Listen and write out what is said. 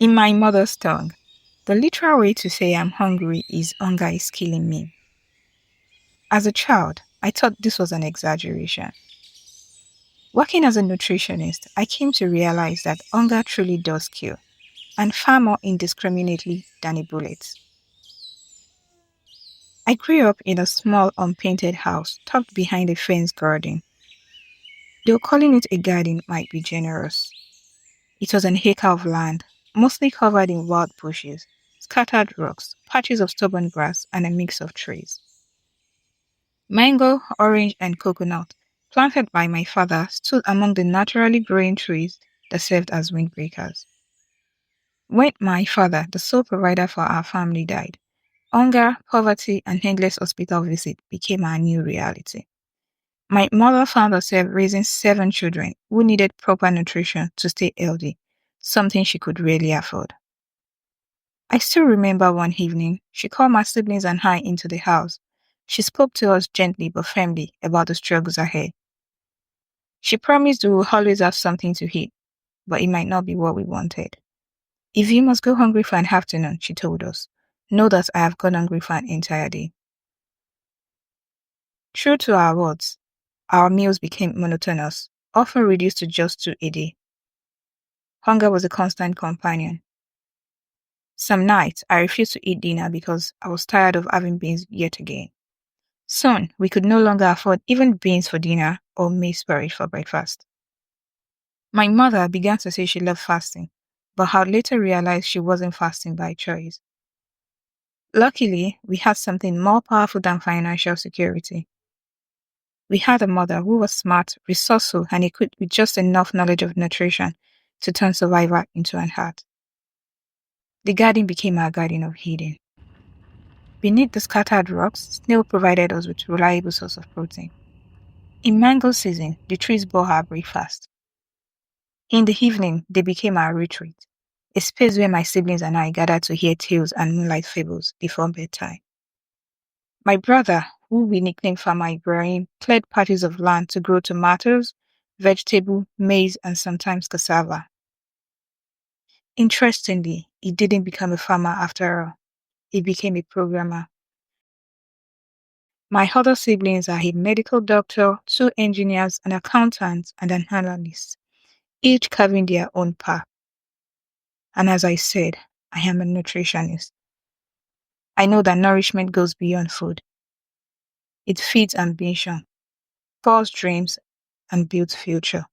In my mother's tongue, the literal way to say I'm hungry is hunger is killing me. As a child, I thought this was an exaggeration. Working as a nutritionist, I came to realize that hunger truly does kill, and far more indiscriminately than a bullet. I grew up in a small unpainted house tucked behind a fenced garden. Though calling it a garden might be generous. It was an acre of land, mostly covered in wild bushes, scattered rocks, patches of stubborn grass, and a mix of trees. Mango, orange, and coconut, planted by my father, stood among the naturally growing trees that served as windbreakers. When my father, the sole provider for our family, died, hunger, poverty, and endless hospital visits became our new reality. My mother found herself raising 7 children who needed proper nutrition to stay healthy, something she could rarely afford. I still remember one evening, she called my siblings and I into the house. She spoke to us gently but firmly about the struggles ahead. She promised we would always have something to eat, but it might not be what we wanted. If you must go hungry for an afternoon, she told us, know that I have gone hungry for an entire day. True to our words, our meals became monotonous, often reduced to just 2 a day. Hunger was a constant companion. Some nights, I refused to eat dinner because I was tired of having beans yet again. Soon, we could no longer afford even beans for dinner or maize porridge for breakfast. My mother began to say she loved fasting, but I later realized she wasn't fasting by choice. Luckily, we had something more powerful than financial security. We had a mother who was smart, resourceful, and equipped with just enough knowledge of nutrition to turn survival into an art. The garden became our garden of Eden. Beneath the scattered rocks, snail provided us with a reliable source of protein. In mango season, the trees bore our breakfast. In the evening, they became our retreat, a space where my siblings and I gathered to hear tales and moonlight fables before bedtime. My brother, who we nicknamed Farmer Ibrahim, cleared patches of land to grow tomatoes, vegetable, maize, and sometimes cassava. Interestingly, he didn't become a farmer after all. He became a programmer. My other siblings are a medical doctor, 2 engineers, an accountant, and an analyst, each carving their own path. And as I said, I am a nutritionist. I know that nourishment goes beyond food. It feeds ambition, fosters dreams, and builds future.